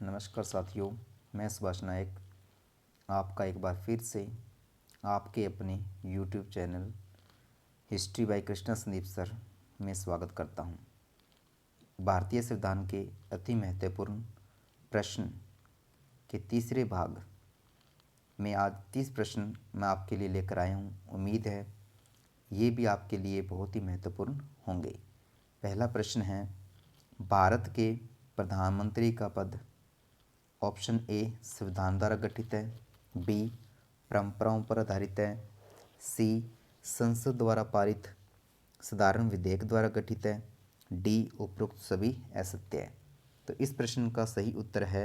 नमस्कार साथियों, मैं सुभाष नायक आपका एक बार फिर से आपके अपने YouTube channel history by Krishna Sandeep sir में स्वागत करता हूं। भारतीय संविधान के अति महत्वपूर्ण प्रश्न के तीसरे भाग में आज 30 प्रश्न मैं आपके लिए लेकर आया हूं। उम्मीद है ये भी आपके लिए बहुत ही महत्वपूर्ण होंगे। पहला प्रश्न है, भारत के प्रधानमंत्री का पद ऑप्शन ए संविधान द्वारा गठित है, बी परंपराओं पर आधारित है, सी संसद द्वारा पारित साधारण विधेयक द्वारा गठित है, डी उपरोक्त सभी असत्य है। तो इस प्रश्न का सही उत्तर है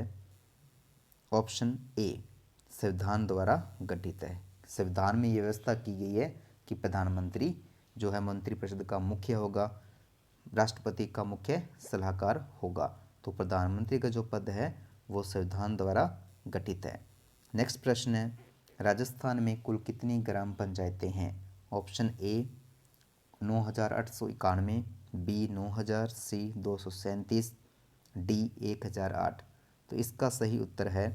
ऑप्शन ए संविधान द्वारा गठित है। संविधान में ये व्यवस्था की गई है कि प्रधानमंत्री जो है मंत्रिपरिषद का मुख्य होगा, राष्ट्रपति का मुख्य सलाहकार होगा। तो प्रधानमंत्री का जो पद है वो संविधान द्वारा गठित है। नेक्स्ट प्रश्न है, राजस्थान में कुल कितनी ग्राम पंचायतें हैं? Option A 9,891, B 9,000, C 237, D 1,008। तो इसका सही उत्तर है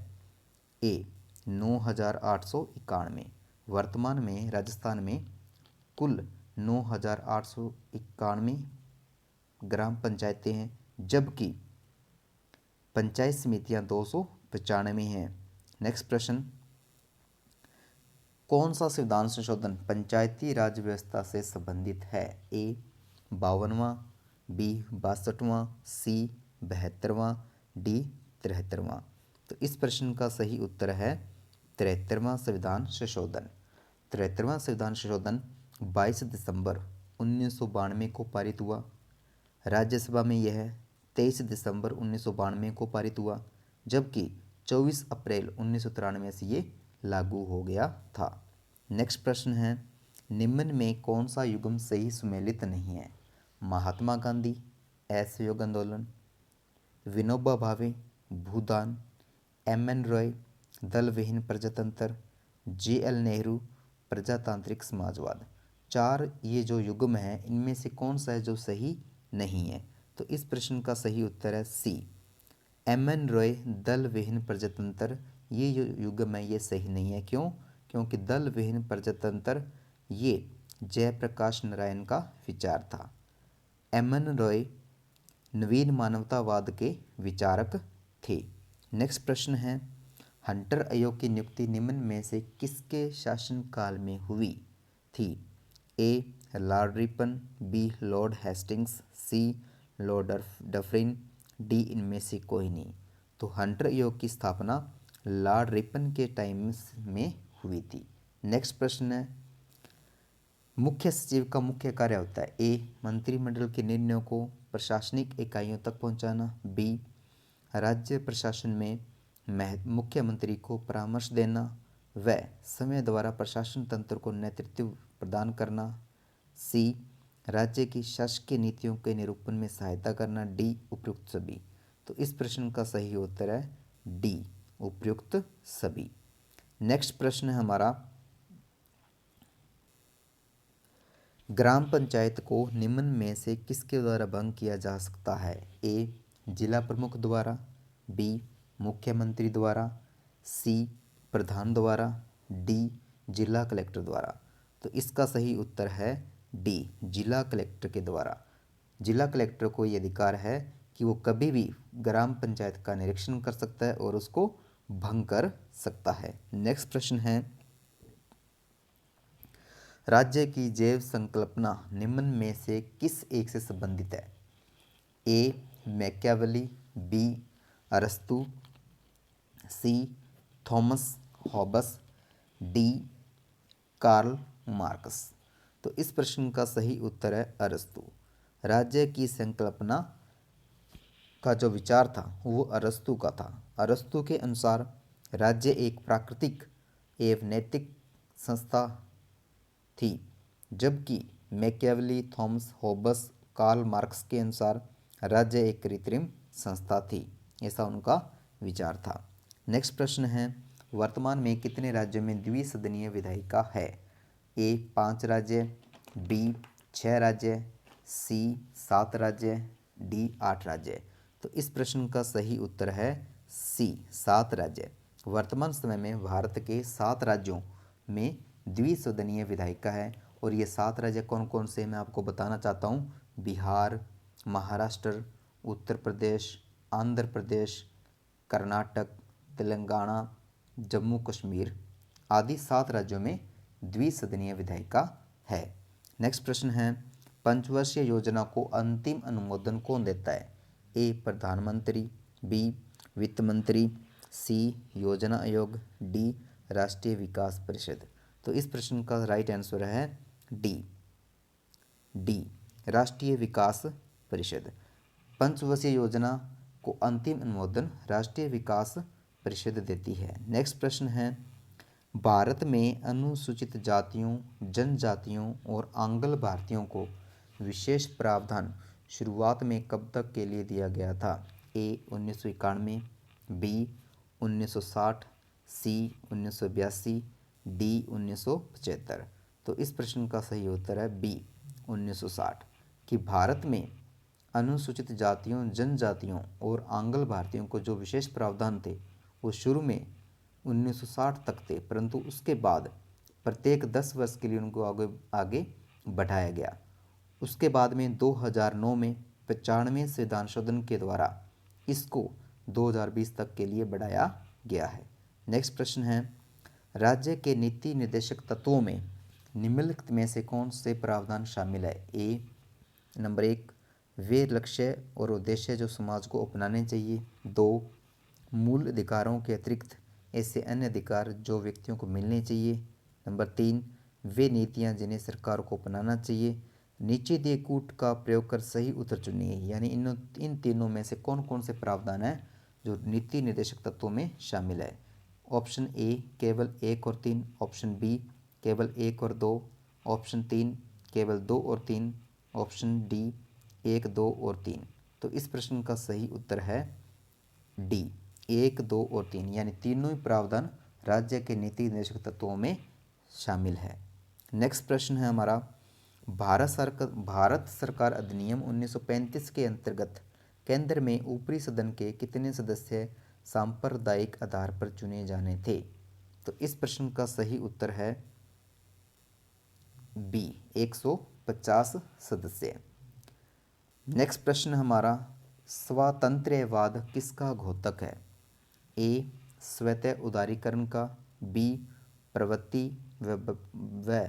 ए 9,891। वर्तमान में राजस्थान में कुल 9,891 ग्राम पंचायतें हैं, जबकि पंचायत समितियां 295 हैं। नेक्स्ट प्रश्न, कौन सा संविधान संशोधन पंचायती राज व्यवस्था से संबंधित है? ए 52वां, बी 62वां, सी 72वां, डी 73वां। तो इस प्रश्न का सही उत्तर है 73वां संविधान संशोधन। 73वां संविधान संशोधन 22 दिसंबर 1992 को पारित हुआ। राज्यसभा में यह 23 दिसंबर 1992 को पारित हुआ, जबकि 24 अप्रैल 1993 से ये लागू हो गया था। नेक्स्ट प्रश्न है, निम्न में कौन सा युग्म सही सुमेलित नहीं है? महात्मा गांधी असहयोग आंदोलन, विनोबा भावे भूदान, एम.एन. रॉय दल विहीन प्रजातंत्र, जे.एल. नेहरू प्रजातांत्रिक समाजवाद। चार ये जो युग्म है इनमें से कौन सा है जो सही नहीं है? तो इस प्रश्न का सही उत्तर है सी एम.एन. रॉय दल विहीन प्रजातंत्र। ये जो युग्म है ये सही नहीं है। क्यों? क्योंकि दल विहीन प्रजातंत्र ये जयप्रकाश नारायण का विचार था। एम.एन. रॉय नवीन मानवतावाद के विचारक थे। नेक्स्ट प्रश्न है, हंटर आयोग की नियुक्ति निम्न में से किसके शासनकाल में हुई थी? A Lord Ripon, B Lord Hastings, C Lord Dufferin, D इनमें से कोई नहीं। तो हंटर आयोग की स्थापना लॉर्ड रिपन के टाइम में हुई थी। नेक्स्ट प्रश्न है, मुख्य सचिव का मुख्य कार्य होता है? ए मंत्रिमंडल के निर्णयों को प्रशासनिक इकाइयों तक पहुंचाना, बी राज्य प्रशासन में मुख्यमंत्री को परामर्श देना व समय द्वारा प्रशासन तंत्र को नेतृत्व प्रदान करना, सी राज्य की शासकीय नीतियों के निरूपण में सहायता करना, डी उपयुक्त सभी। तो इस प्रश्न का सही उत्तर है डी उपयुक्त सभी। नेक्स्ट प्रश्न है हमारा, ग्राम पंचायत को निम्न में से किसके द्वारा भंग किया जा सकता है? ए जिला प्रमुख द्वारा, बी मुख्यमंत्री द्वारा, सी प्रधान द्वारा, डी जिला कलेक्टर द्वारा। तो इसका सही उत्तर है डी जिला कलेक्टर के द्वारा। जिला कलेक्टर को ये अधिकार है कि वो कभी भी ग्राम पंचायत का निरीक्षण कर सकता है और उसको भंग कर सकता है। नेक्स्ट प्रश्न है, राज्य की जैव संकल्पना निम्न में से किस एक से संबंधित है? ए मैकियावेली, बी अरस्तु, सी थॉमस हॉब्बस, डी कार्ल मार्क्स। तो इस प्रश्न का सही उत्तर है अरस्तु। राज्य की संकल्पना का जो विचार था वो अरस्तु का था। अरस्तु के अनुसार राज्य एक प्राकृतिक एवं नैतिक संस्था थी, जबकि मैकियावेली, थॉमस हॉब्बस, कार्ल मार्क्स के अनुसार राज्य एक कृत्रिम संस्था थी। ऐसा उनका विचार था। नेक्स्ट प्रश्न है, वर्तमान में कितने राज्यों में द्विसदनीय विधायिका है? ए 5 राज्य, बी 6 राज्य, सी 7 राज्य, डी 8 राज्य। तो इस प्रश्न का सही उत्तर है सी 7 राज्य। वर्तमान समय में भारत के 7 राज्यों में द्विसदनीय विधायिका है और ये 7 राज्य कौन कौन से मैं आपको बताना चाहता हूँ। बिहार, महाराष्ट्र, उत्तर प्रदेश, आंध्र प्रदेश, कर्नाटक, तेलंगाना, जम्मू कश्मीर आदि 7 राज्यों में द्विसदनीय विधायिका है। नेक्स्ट प्रश्न है, पंचवर्षीय योजना को अंतिम अनुमोदन कौन देता है। ए प्रधानमंत्री, बी वित्त मंत्री, सी योजना आयोग, डी राष्ट्रीय विकास परिषद। तो इस प्रश्न का राइट आंसर है डी राष्ट्रीय विकास परिषद। पंचवर्षीय योजना को अंतिम अनुमोदन राष्ट्रीय विकास परिषद देती है। नेक्स्ट प्रश्न है, भारत में अनुसूचित जातियों, जनजातियों और आंग्ल भारतीयों को विशेष प्रावधान शुरुआत में कब तक के लिए दिया गया था। ए 1991, बी 1960, सी 1982, डी 1975। तो इस प्रश्न का सही उत्तर है बी 1960 कि भारत में अनुसूचित जातियों, जनजातियों और आंग्ल भारतीयों को जो विशेष प्रावधान थे वो शुरू में 1960 तक थे, परंतु उसके बाद प्रत्येक 10 वर्ष के लिए उनको आगे आगे बढ़ाया गया। उसके बाद में 2009 में 95वें संविधान संशोधन के द्वारा इसको 2020 तक के लिए बढ़ाया गया है। नेक्स्ट प्रश्न है, राज्य के नीति निर्देशक तत्वों में निम्नलिखित में से कौन से प्रावधान शामिल है। ए नंबर 1, वे लक्ष्य और उद्देश्य जो समाज को अपनाने चाहिए। 2, मूल अधिकारों के अतिरिक्त ऐसे अन्य अधिकार जो व्यक्तियों को मिलने चाहिए। नंबर 3, वे नीतियां जिन्हें सरकार को अपनाना चाहिए। नीचे दिए कूट का प्रयोग कर सही उत्तर चुनिए, यानी इन तीनों में से कौन कौन से प्रावधान है जो नीति निर्देशक तत्वों में शामिल है। ऑप्शन ए केवल 1 और 3, ऑप्शन बी केवल 1 और 2, ऑप्शन 3 केवल 2 और 3, ऑप्शन डी 1, 2 और 3। तो इस प्रश्न का सही उत्तर है डी 1, 2 और 3, यानी तीनों ही प्रावधान राज्य के नीति निर्देशक तत्वों में शामिल है। नेक्स्ट प्रश्न है हमारा, भारत सरकार अधिनियम 1935 के अंतर्गत केंद्र में ऊपरी सदन के कितने सदस्य सांप्रदायिक आधार पर चुने जाने थे। तो इस प्रश्न का सही उत्तर है बी 150 सदस्य। नेक्स्ट प्रश्न हमारा, स्वातंत्र्यवाद किसका घोतक है। ए स्वतः उदारीकरण का, बी प्रवृत्ति व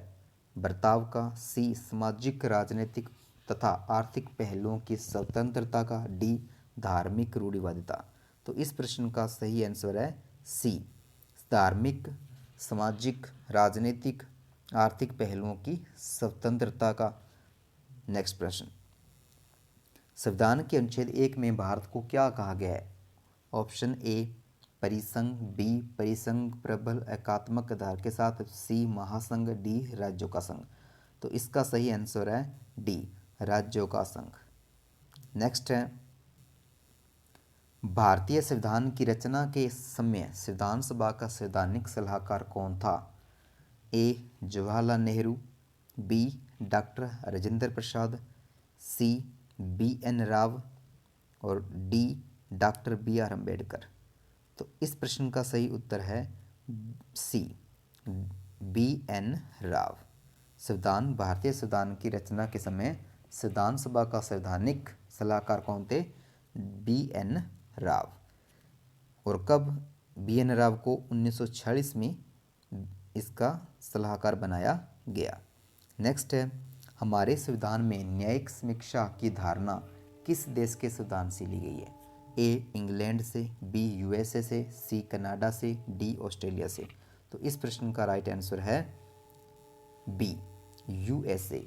बर्ताव का, सी सामाजिक राजनीतिक तथा आर्थिक पहलुओं की स्वतंत्रता का, डी धार्मिक रूढ़िवादिता। तो इस प्रश्न का सही आंसर है सी धार्मिक, सामाजिक, राजनीतिक, आर्थिक पहलुओं की स्वतंत्रता का। नेक्स्ट प्रश्न, संविधान के अनुच्छेद 1 में भारत को क्या कहा गया है। ऑप्शन ए परिसंघ, बी परिसंघ प्रबल एकात्मक आधार के साथ, सी महासंघ, डी राज्यों का संघ। तो इसका सही आंसर है डी राज्यों का संघ। नेक्स्ट है, भारतीय संविधान की रचना के समय संविधान सभा का संवैधानिक सलाहकार कौन था। ए जवाहरलाल नेहरू, बी डॉक्टर राजेंद्र प्रसाद, सी BN राव और डी डॉक्टर BR अम्बेडकर। तो इस प्रश्न का सही उत्तर है सी BN राव। भारतीय संविधान की रचना के समय संविधान सभा का संवैधानिक सलाहकार कौन थे। BN राव। और कब BN राव को 1946 में इसका सलाहकार बनाया गया। नेक्स्ट है, हमारे संविधान में न्यायिक समीक्षा की धारणा किस देश के संविधान से ली गई है। ए इंग्लैंड से, बी USA से, सी कनाडा से, डी ऑस्ट्रेलिया से। तो इस प्रश्न का राइट आंसर है बी USA,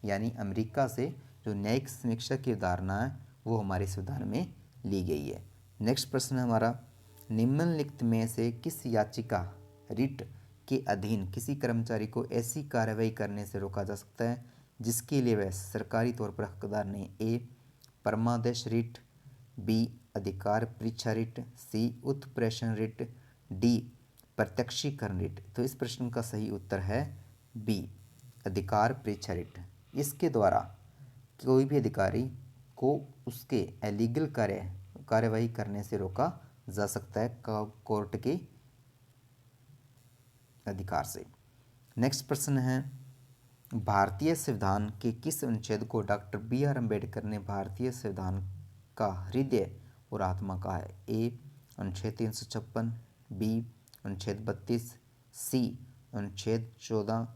यानी अमेरिका से जो न्यायिक समीक्षा की धारणा है वो हमारे संविधान में ली गई है। नेक्स्ट प्रश्न है हमारा, निम्नलिखित में से किस याचिका रिट के अधीन किसी कर्मचारी को ऐसी कार्रवाई करने से रोका जा सकता है जिसके लिए वह सरकारी तौर पर हकदार नहीं। ए परमादेश रिट, बी अधिकार परीक्षा रिट, सी उत्प्रेषण रिट, डी प्रत्यक्षीकरण रिट। तो इस प्रश्न का सही उत्तर है बी अधिकार परीक्षा रिट। इसके द्वारा कोई भी अधिकारी को उसके एलीगल कार्यवाही करने से रोका जा सकता है कोर्ट के अधिकार से। नेक्स्ट प्रश्न है, भारतीय संविधान के किस अनुच्छेद को डॉक्टर बी आर अम्बेडकर ने भारतीय संविधान का हृदय और आत्मा कहा है? ए अनुच्छेद 356, बी अनुच्छेद 32, सी अनुच्छेद 14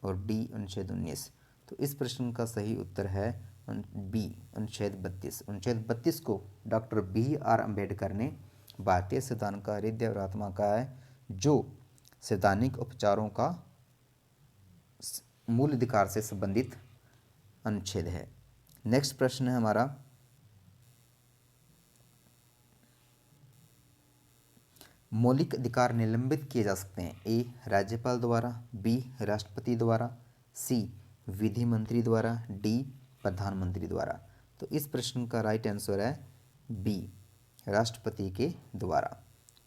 और डी अनुच्छेद 19। तो इस प्रश्न का सही उत्तर है बी अनुच्छेद 32। अनुच्छेद 32 को डॉक्टर बी आर अम्बेडकर ने भारतीय संविधान का हृदय और आत्मा कहा है, जो संवैधानिक उपचारों का मूल अधिकार से संबंधित अनुच्छेद है। नेक्स्ट प्रश्न है हमारा, मौलिक अधिकार निलंबित किए जा सकते हैं? ए राज्यपाल द्वारा, बी राष्ट्रपति द्वारा, सी विधि मंत्री द्वारा, डी प्रधानमंत्री द्वारा। तो इस प्रश्न का राइट आंसर है बी राष्ट्रपति के द्वारा।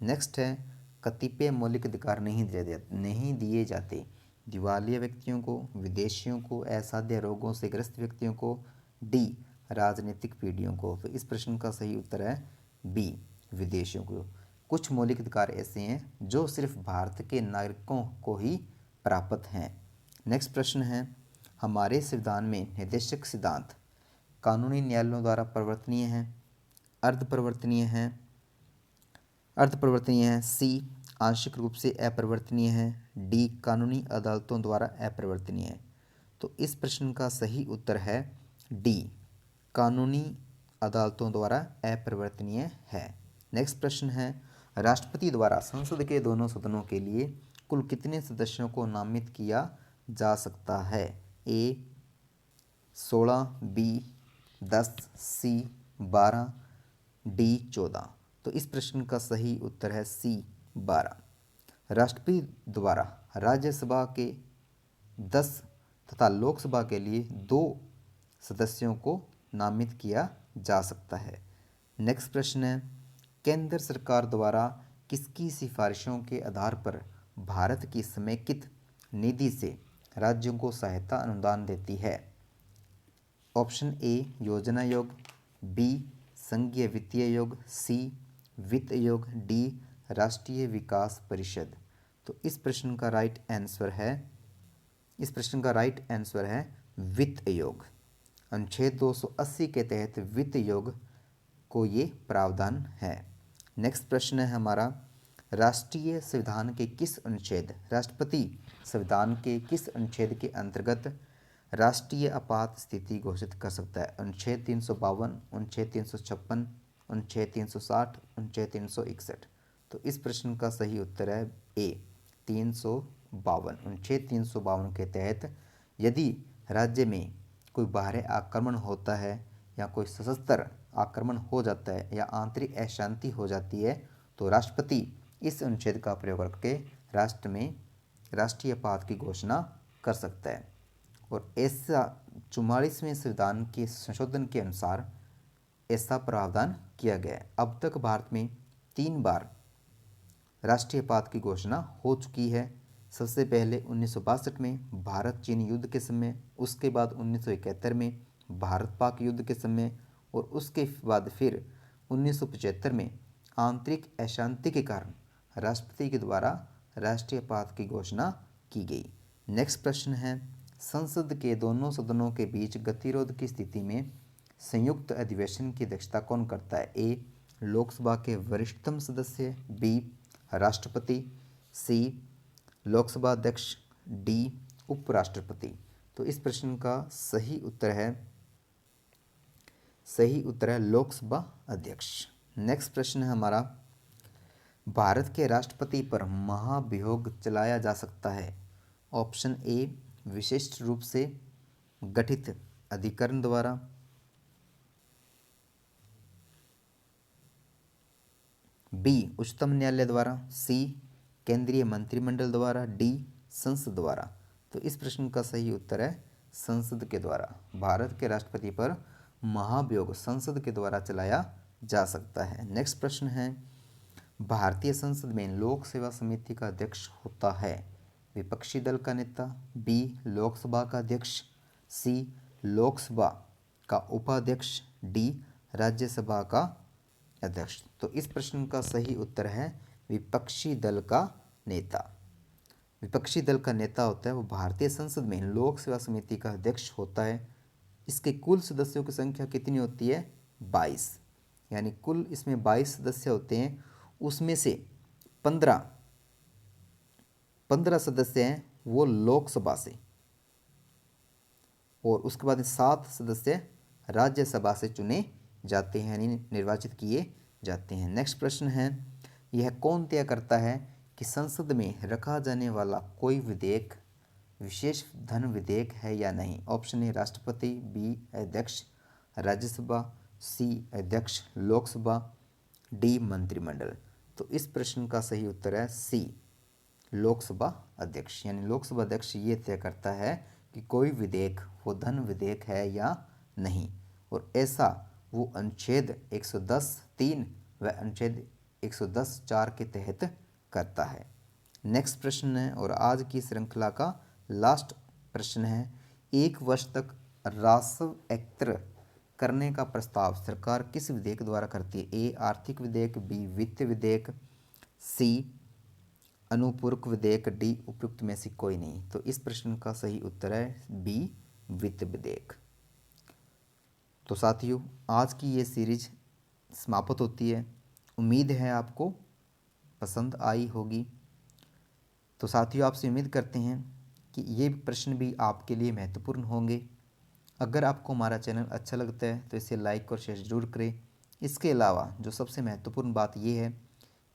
नेक्स्ट है, कतिपय मौलिक अधिकार नहीं दिए जाते? दिवालिया व्यक्तियों को, विदेशियों को, असाध्य रोगों से ग्रस्त व्यक्तियों को, डी राजनीतिक पीढ़ियों को। तो इस प्रश्न का सही उत्तर है बी विदेशियों को। कुछ मौलिक अधिकार ऐसे हैं जो सिर्फ भारत के नागरिकों को ही प्राप्त हैं। नेक्स्ट प्रश्न है, हमारे संविधान में निर्देशक सिद्धांत कानूनी न्यायालयों द्वारा परिवर्तनीय हैं, अर्धपरिवर्तनीय हैं, सी आंशिक रूप से अपरिवर्तनीय है, डी कानूनी अदालतों द्वारा अपरिवर्तनीय है। तो इस प्रश्न का सही उत्तर है डी कानूनी अदालतों द्वारा अपरिवर्तनीय है। नेक्स्ट प्रश्न है, राष्ट्रपति द्वारा संसद के दोनों सदनों के लिए कुल कितने सदस्यों को नामित किया जा सकता है? ए 16, बी 10, सी 12, डी 14। तो इस प्रश्न का सही उत्तर है सी 12। राष्ट्रपति द्वारा राज्यसभा के 10 तथा लोकसभा के लिए 2 सदस्यों को नामित किया जा सकता है। नेक्स्ट प्रश्न है, केंद्र सरकार द्वारा किसकी सिफारिशों के आधार पर भारत की समेकित निधि से राज्यों को सहायता अनुदान देती है? ऑप्शन ए योजना आयोग, बी संघीय वित्तीय आयोग, सी वित्त आयोग, डी राष्ट्रीय विकास परिषद। तो इस प्रश्न का राइट आंसर है वित्त आयोग। अनुच्छेद 280 के तहत वित्त आयोग को ये प्रावधान है। नेक्स्ट प्रश्न है हमारा, राष्ट्रीय संविधान के किस अनुच्छेद राष्ट्रपति संविधान के किस अनुच्छेद के अंतर्गत राष्ट्रीय आपात स्थिति घोषित कर सकता है? अनुच्छेद 352, अनुच्छेद 356, अनुच्छेद 360, अनुच्छेद 361। तो इस प्रश्न का सही उत्तर है ए 352। अनुच्छेद 352 के तहत यदि राज्य में कोई बाहरी आक्रमण होता है या कोई सशस्त्र आक्रमण हो जाता है या आंतरिक अशांति हो जाती है, तो राष्ट्रपति इस अनुच्छेद का प्रयोग करके राष्ट्र में राष्ट्रीय आपात की घोषणा कर सकता है। और ऐसा 44वें संविधान के संशोधन के अनुसार ऐसा प्रावधान किया गया है। अब तक भारत में 3 बार राष्ट्रीय आपात की घोषणा हो चुकी है। सबसे पहले 1962 में भारत चीन युद्ध के समय, उसके बाद 1971 में भारत पाक युद्ध के समय और उसके बाद फिर 1975 में आंतरिक अशांति के कारण राष्ट्रपति के द्वारा राष्ट्रीय आपात की घोषणा की गई। नेक्स्ट प्रश्न है, संसद के दोनों सदनों के बीच गतिरोध की स्थिति में संयुक्त अधिवेशन की अध्यक्षता कौन करता है? ए लोकसभा के वरिष्ठतम सदस्य, बी राष्ट्रपति, सी लोकसभा अध्यक्ष, डी उपराष्ट्रपति। तो इस प्रश्न का सही उत्तर है लोकसभा अध्यक्ष। नेक्स्ट प्रश्न है हमारा, भारत के राष्ट्रपति पर महाभियोग चलाया जा सकता है? ऑप्शन ए विशिष्ट रूप से गठित अधिकरण द्वारा, बी उच्चतम न्यायालय द्वारा, सी केंद्रीय मंत्रिमंडल द्वारा, डी संसद द्वारा। तो इस प्रश्न का सही उत्तर है संसद के द्वारा। भारत के राष्ट्रपति पर महाभियोग संसद के द्वारा चलाया जा सकता है। नेक्स्ट प्रश्न है, भारतीय संसद में लोक सेवा समिति का अध्यक्ष होता है? विपक्षी दल का नेता, बी लोकसभा का अध्यक्ष, सी लोकसभा का उपाध्यक्ष, डी राज्यसभा का अध्यक्ष। तो इस प्रश्न का सही उत्तर है विपक्षी दल का नेता। विपक्षी दल का नेता होता है वो भारतीय संसद में लोक सेवा समिति का अध्यक्ष होता है। इसके कुल सदस्यों की संख्या कितनी होती है? 22। यानी कुल इसमें 22 सदस्य होते हैं, उसमें से 15 सदस्य हैं वो लोकसभा से, और उसके बाद 7 सदस्य राज्यसभा से चुने जाते हैं, यानी निर्वाचित किए जाते हैं। नेक्स्ट प्रश्न है, यह कौन तय करता है कि संसद में रखा जाने वाला कोई विधेयक विशेष धन विधेयक है या नहीं? ऑप्शन ए राष्ट्रपति, बी अध्यक्ष राज्यसभा, सी अध्यक्ष लोकसभा, डी मंत्रिमंडल। तो इस प्रश्न का सही उत्तर है सी लोकसभा अध्यक्ष। यानी लोकसभा अध्यक्ष ये तय करता है कि कोई विधेयक वो धन विधेयक है या नहीं, और ऐसा वो अनुच्छेद 110(3) व अनुच्छेद 110(4) के तहत करता है। नेक्स्ट प्रश्न है और आज की श्रृंखला का लास्ट प्रश्न है, 1 वर्ष तक राजस्व एकत्र करने का प्रस्ताव सरकार किस विधेयक द्वारा करती है? ए आर्थिक विधेयक, बी वित्त विधेयक, सी अनुपूरक विधेयक, डी उपयुक्त में से कोई नहीं। तो इस प्रश्न का सही उत्तर है बी वित्त विधेयक। तो साथियों आज की ये सीरीज समाप्त होती है। उम्मीद है आपको पसंद आई होगी। तो साथियों आपसे उम्मीद करते हैं कि ये प्रश्न भी आपके लिए महत्वपूर्ण होंगे। अगर आपको हमारा चैनल अच्छा लगता है तो इसे लाइक और शेयर ज़रूर करें। इसके अलावा जो सबसे महत्वपूर्ण बात ये है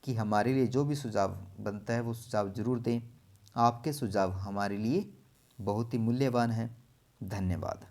कि हमारे लिए जो भी सुझाव बनता है वो सुझाव ज़रूर दें। आपके सुझाव हमारे लिए बहुत ही मूल्यवान हैं। धन्यवाद।